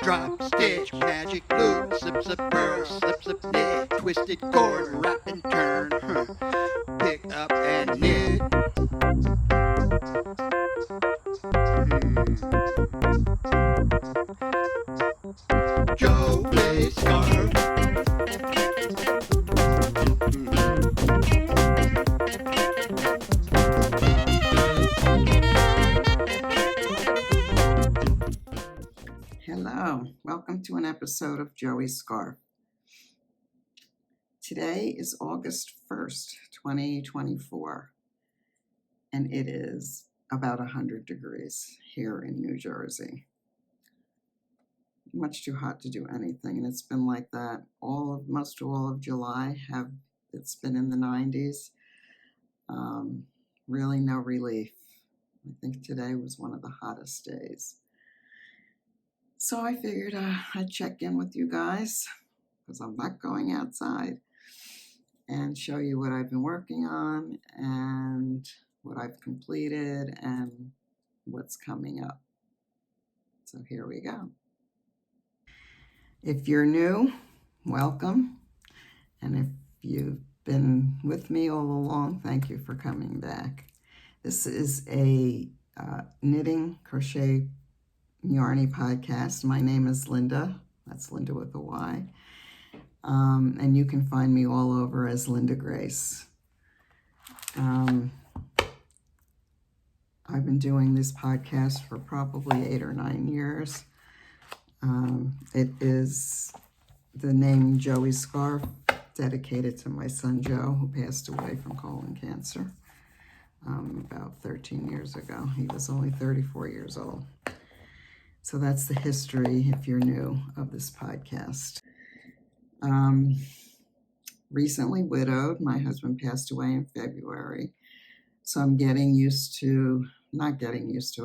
Drop, stitch, magic loop, slip, slip, purl, slip, slip, knit, twisted cord, wrap and turn, pick up and knit. Joey's scarf. Hello, welcome to an episode of Joey's Scarf. Today is August 1st, 2024, and it is about 100 degrees here in New Jersey. Much too hot to do anything, and it's been like that most all of July. It's been in the 90s. Really no relief. I think today was one of the hottest days. So I figured I'd check in with you guys, because I'm not going outside, and show you what I've been working on and what I've completed and what's coming up. So here we go. If you're new, welcome. And if you've been with me all along, thank you for coming back. This is a knitting, crochet, Yarny podcast. My name is Linda. That's Linda with a Y. And you can find me all over as LyndaGrace. I've been doing this podcast for probably 8 or 9 years. It is the name Joey's Scarf, dedicated to my son Joe, who passed away from colon cancer about 13 years ago. He was only 34 years old. So that's the history, if you're new, of this podcast. Recently widowed. My husband passed away in February. So I'm not getting used to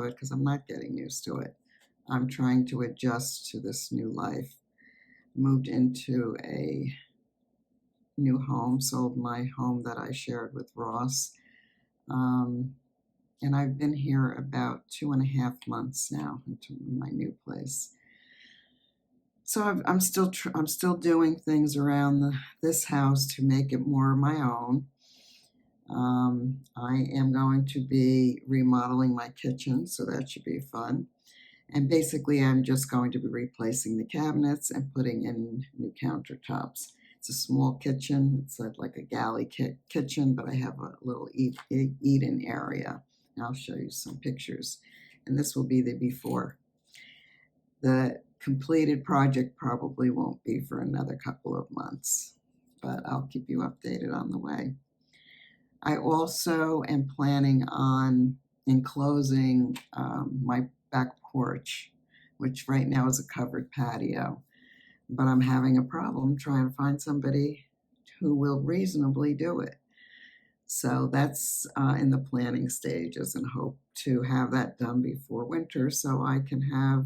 it, because I'm not getting used to it. I'm trying to adjust to this new life. Moved into a new home, sold my home that I shared with Ross. And I've been here about 2.5 months now into my new place. So I'm still doing things around this house to make it more my own. I am going to be remodeling my kitchen, so that should be fun. And basically, I'm just going to be replacing the cabinets and putting in new countertops. It's a small kitchen. It's like a galley kitchen, but I have a little eat-in area. And I'll show you some pictures. And this will be the before. The completed project probably won't be for another couple of months, but I'll keep you updated on the way. I also am planning on enclosing my back porch, which right now is a covered patio, but I'm having a problem trying to find somebody who will reasonably do it. So that's in the planning stages, and hope to have that done before winter so I can have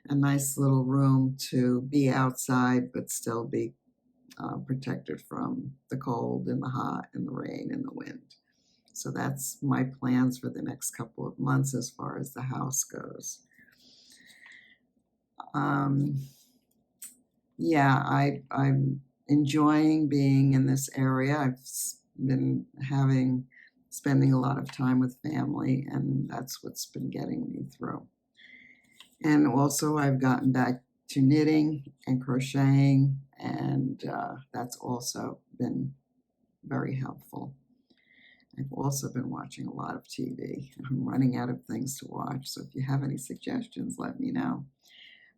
a nice little room to be outside but still be protected from the cold and the hot and the rain and the wind. So that's my plans for the next couple of months as far as the house goes. I'm enjoying being in this area. I've been spending a lot of time with family, and that's what's been getting me through. And also I've gotten back to knitting and crocheting, and that's also been very helpful. I've also been watching a lot of TV. I'm running out of things to watch, so if you have any suggestions, let me know.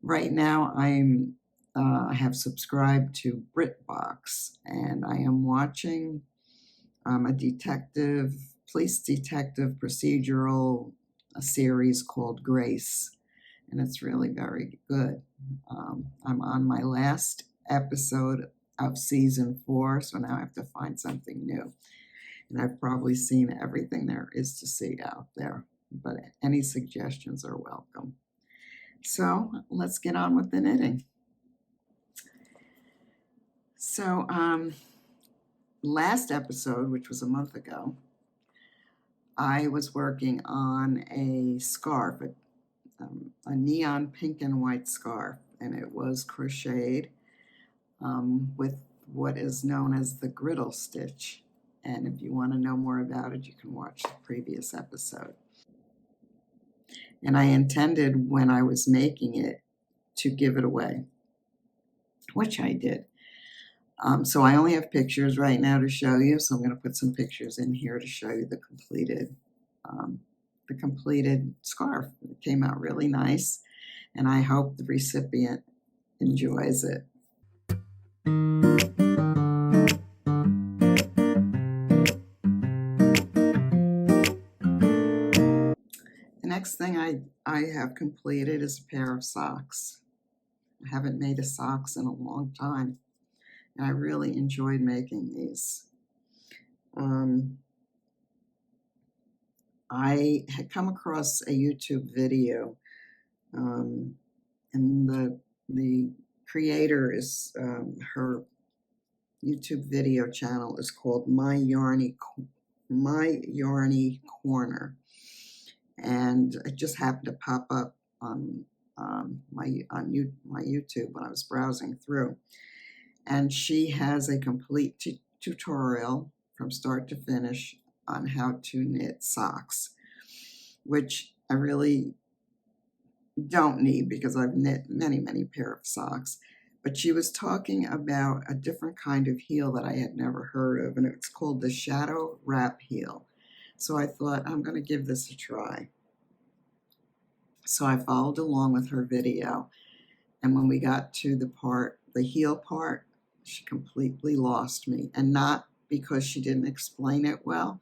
Right now I have subscribed to BritBox, and I am watching a police detective procedural series called Grace, and it's really very good. I'm on my last episode of season 4, so now I have to find something new. And I've probably seen everything there is to see out there, but any suggestions are welcome. So let's get on with the knitting. So last episode, which was a month ago, I was working on a scarf, a neon pink and white scarf, and it was crocheted with what is known as the griddle stitch. And if you want to know more about it, you can watch the previous episode. And I intended when I was making it to give it away, which I did. So I only have pictures right now to show you, so I'm going to put some pictures in here to show you the completed scarf. It came out really nice, and I hope the recipient enjoys it. The next thing I have completed is a pair of socks. I haven't made a socks in a long time, and I really enjoyed making these. I had come across a YouTube video, and the creator is her YouTube video channel is called My Yarny Corner, and it just happened to pop up on my YouTube when I was browsing through. And she has a complete tutorial from start to finish on how to knit socks, which I really don't need because I've knit many pair of socks. But she was talking about a different kind of heel that I had never heard of, and it's called the shadow wrap heel. So I thought, I'm going to give this a try. So I followed along with her video, and when we got to the heel part, she completely lost me. And not because she didn't explain it well.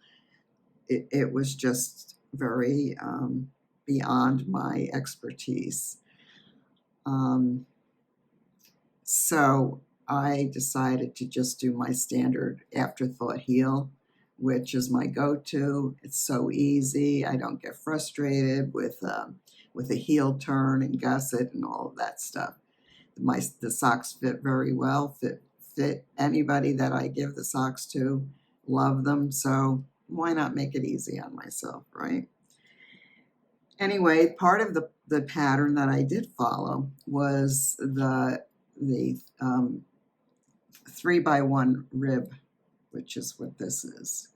It was just very beyond my expertise. So I decided to just do my standard afterthought heel, which is my go-to. It's so easy. I don't get frustrated with a heel turn and gusset and all of that stuff. The socks fit very well, fit anybody that I give the socks to, love them, so why not make it easy on myself, right? Anyway, part of the pattern that I did follow was the 3x1 rib, which is what this is.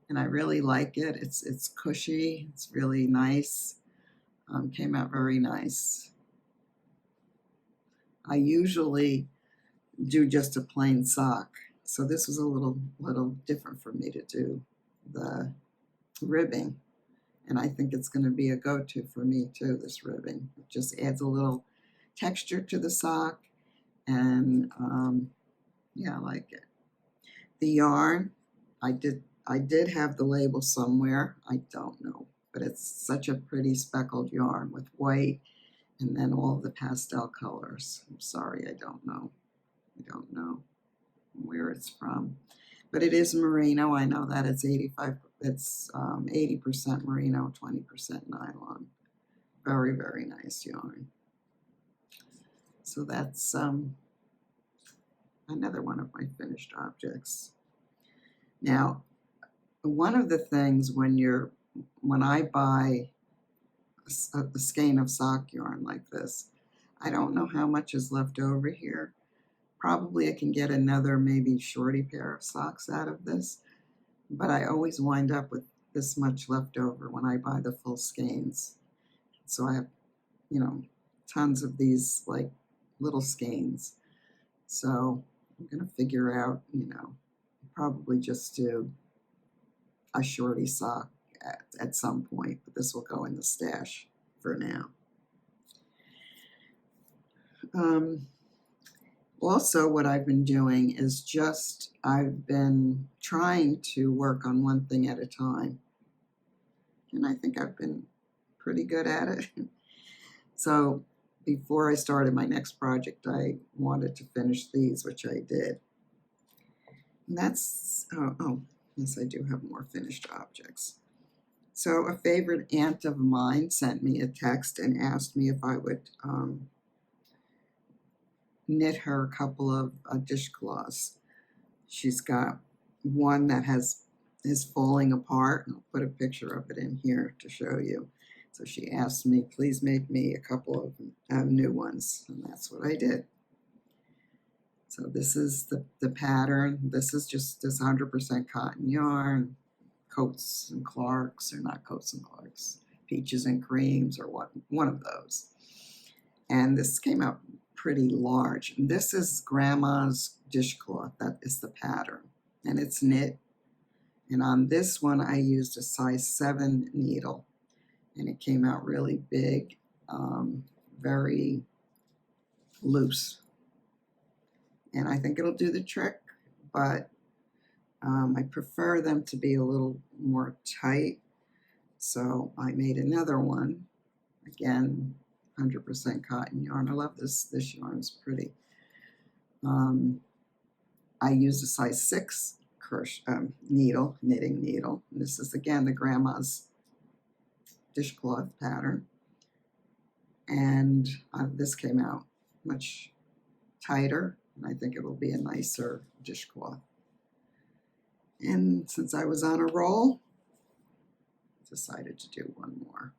And I really like it. It's cushy, it's really nice. Came out very nice. I usually do just a plain sock, so this was a little different for me to do the ribbing, and I think it's going to be a go-to for me too, this ribbing. It just adds a little texture to the sock, and yeah, I like it. The yarn, I did have the label somewhere, I don't know, but it's such a pretty speckled yarn with white and then all the pastel colors. I'm sorry, I don't know where it's from, but it is merino. I know that it's 80% merino, 20% nylon. Very nice yarn. So that's another one of my finished objects. Now, one of the things when I buy a skein of sock yarn like this, I don't know how much is left over here. Probably I can get another maybe shorty pair of socks out of this, but I always wind up with this much left over when I buy the full skeins. So I have, tons of these like little skeins. So I'm going to figure out, probably just do a shorty sock at some point, but this will go in the stash for now. Also, what I've been doing is I've been trying to work on one thing at a time, and I think I've been pretty good at it. So before I started my next project, I wanted to finish these, which I did. And that's, yes, I do have more finished objects. So a favorite aunt of mine sent me a text and asked me if I would knit her a couple of dishcloths. She's got one that is falling apart, and I'll put a picture of it in here to show you. So she asked me, please make me a couple of new ones, and that's what I did. So this is the pattern. This is just this 100% cotton yarn, Coats and Clarks, or not Coats and Clarks, Peaches and Creams, or one of those. And this came out pretty large. And this is Grandma's dishcloth. That is the pattern, and it's knit. And on this one, I used a size 7 needle, and it came out really big, very loose. And I think it'll do the trick, but I prefer them to be a little more tight. So I made another one, again, 100% cotton yarn. I love this yarn, it's pretty. I used a size 6 needle, knitting needle. And this is again the Grandma's dishcloth pattern. And this came out much tighter, and I think it will be a nicer dishcloth. And since I was on a roll, I decided to do one more.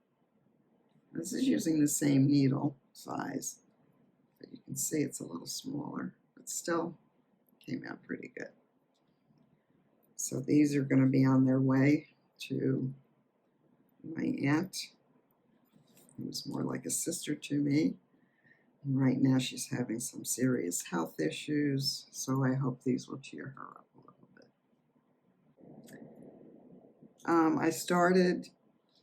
This is using the same needle size, but you can see it's a little smaller, but still came out pretty good. So these are going to be on their way to my aunt, who was more like a sister to me. And right now she's having some serious health issues, so I hope these will cheer her up a little bit. I started,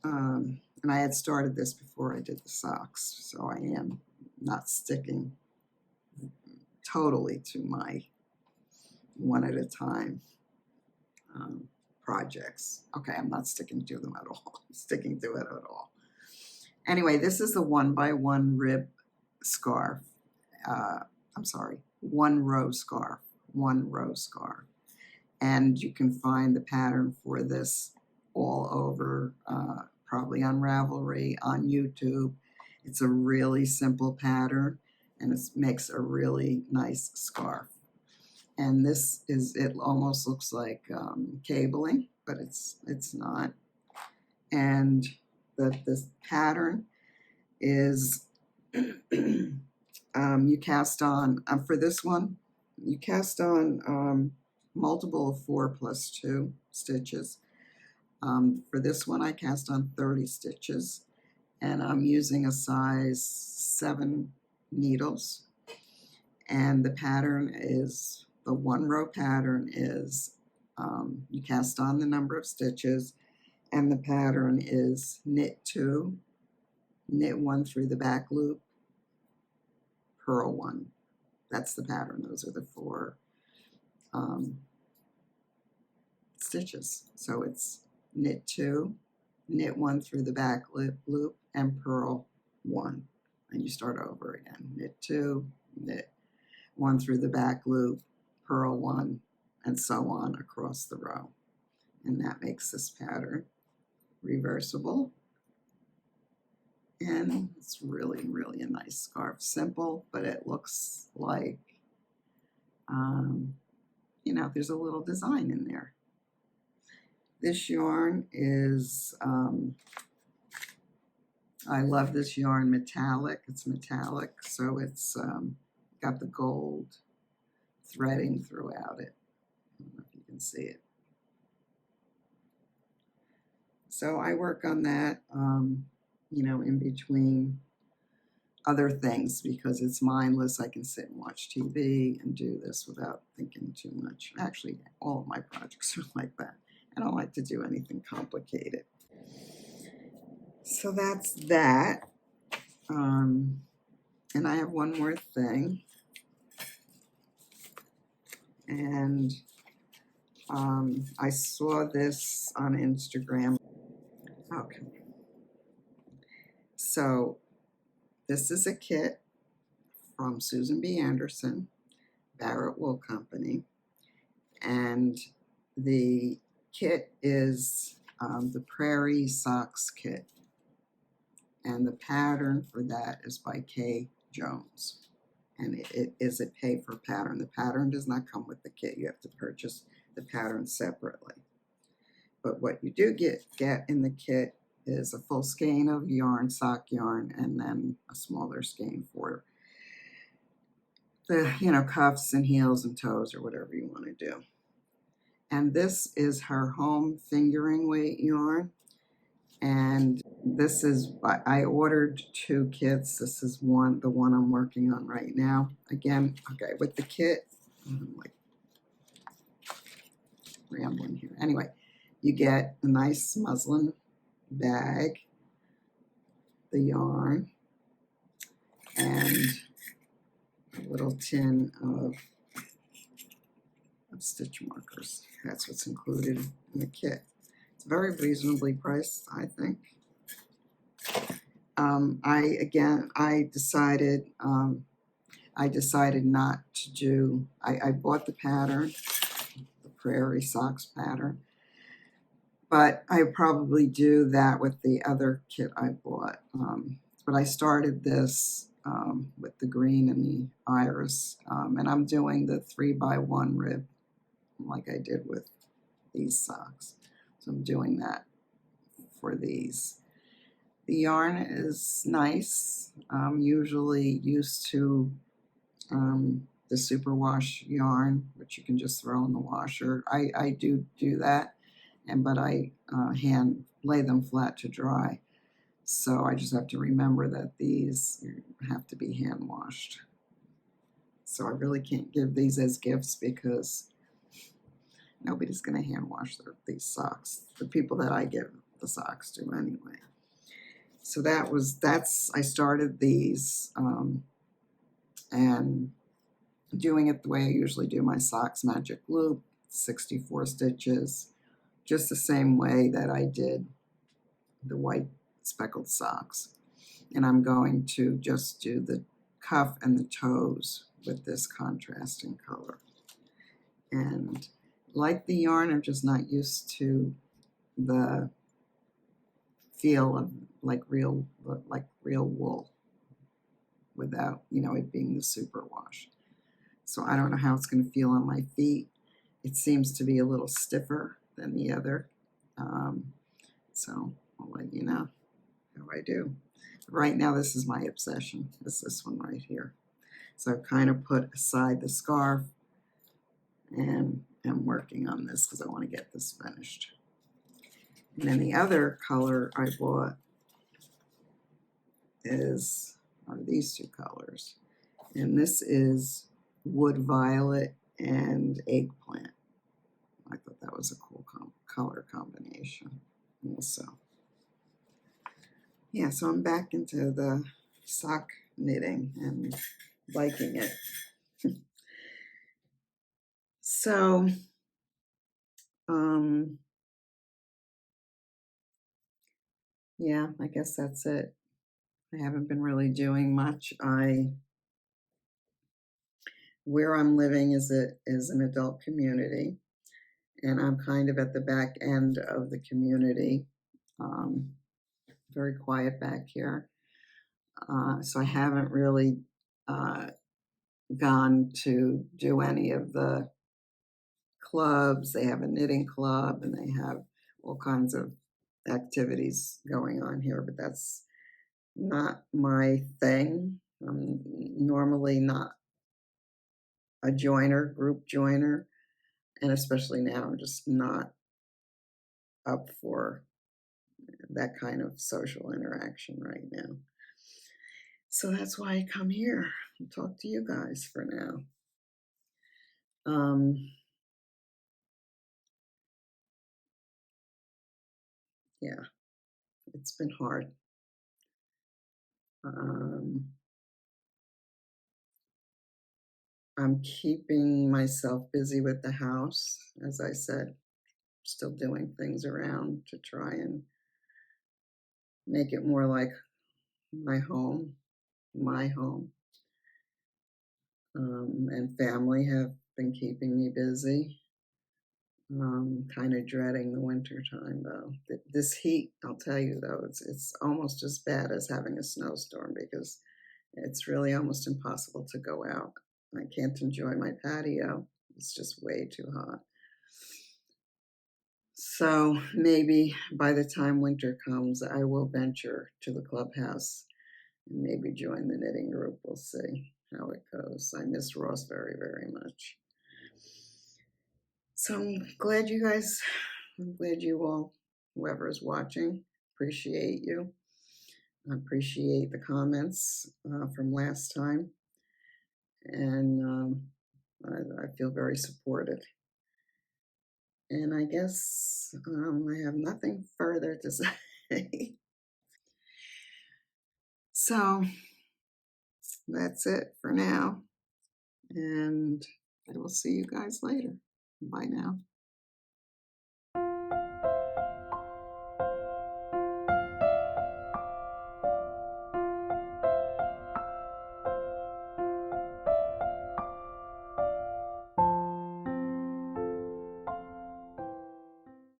and I had started this before I did the socks, so I am not sticking totally to my one at a time projects. Okay, I'm not sticking to them at all. I'm sticking to it at all. Anyway, this is the 1x1 rib scarf. I'm sorry, 1 row scarf. And you can find the pattern for this all over, probably on Ravelry, on YouTube. It's a really simple pattern, and it makes a really nice scarf. And this is, it almost looks like cabling, but it's not. And this pattern is you cast on, for this one, you cast on multiple of 4 + 2 stitches. For this one, I cast on 30 stitches, and I'm using a size 7 needles. And the pattern is, the 1 row pattern is, you cast on the number of stitches, and the pattern is knit 2, knit 1 through the back loop, purl 1. That's the pattern. Those are the 4 stitches. So it's knit 2, knit 1 through the back loop, and purl 1. And you start over again. Knit 2, knit 1 through the back loop, purl 1, and so on across the row. And that makes this pattern reversible. And it's really, really a nice scarf. Simple, but it looks like, you know, there's a little design in there. This yarn is, I love this yarn, metallic. It's metallic, so it's got the gold threading throughout it. I don't know if you can see it. So I work on that, you know, in between other things, because it's mindless. I can sit and watch TV and do this without thinking too much. Actually, all of my projects are like that. I don't like to do anything complicated. So that's that. And I have one more thing. And I saw this on Instagram. Okay. So this is a kit from Susan B. Anderson, Barrett Wool Company. And the kit is the Prairie Socks kit. And the pattern for that is by Kay Jones. And it is a pay-for pattern. The pattern does not come with the kit. You have to purchase the pattern separately. But what you do get in the kit is a full skein of yarn, sock yarn, and then a smaller skein for the, cuffs and heels and toes or whatever you want to do. And this is her home fingering weight yarn. And this is, I ordered 2 kits. This is the one I'm working on right now. Again, okay, with the kit, I'm like rambling here. Anyway, you get a nice muslin bag, the yarn, and a little tin of stitch markers. That's what's included in the kit. It's very reasonably priced, I think. I decided not to do, I bought the pattern, the Prairie Socks pattern, but I probably do that with the other kit I bought. But I started this with the green and the iris, and I'm doing the 3x1 rib like I did with these socks. So I'm doing that for these. The yarn is nice. I'm usually used to the superwash yarn, which you can just throw in the washer. I do that, but I hand lay them flat to dry. So I just have to remember that these have to be hand washed. So I really can't give these as gifts because nobody's going to hand wash these socks. The people that I give the socks to anyway. So I started these and doing it the way I usually do my socks, magic loop, 64 stitches, just the same way that I did the white speckled socks. And I'm going to just do the cuff and the toes with this contrasting color. And like the yarn, I'm just not used to the feel of like real wool without, it being the superwash. So I don't know how it's going to feel on my feet. It seems to be a little stiffer than the other. So I'll let you know how I do. Right now, this is my obsession. It's this one right here. So I've kind of put aside the scarf and I'm working on this because I want to get this finished. And then the other color I bought are these 2 colors. And this is wood violet and eggplant. I thought that was a cool color combination also. Yeah, so I'm back into the sock knitting and liking it. So, yeah, I guess that's it. I haven't been really doing much. Where I'm living is an adult community, and I'm kind of at the back end of the community. Very quiet back here. So I haven't really gone to do any of the clubs. They have a knitting club and they have all kinds of activities going on here, but that's not my thing. I'm normally not a group joiner, and especially now I'm just not up for that kind of social interaction right now. So that's why I come here and talk to you guys for now. Yeah, it's been hard. I'm keeping myself busy with the house, as I said, still doing things around to try and make it more like my home. And family have been keeping me busy. Kind of dreading the winter time though. This heat, I'll tell you though, it's almost as bad as having a snowstorm because it's really almost impossible to go out. I can't enjoy my patio. It's just way too hot. So maybe by the time winter comes, I will venture to the clubhouse and maybe join the knitting group. We'll see how it goes. I miss Ross very, very much. So I'm glad you all, whoever is watching, appreciate you. I appreciate the comments from last time. And I feel very supported. And I guess I have nothing further to say. So that's it for now. And I will see you guys later. Bye now.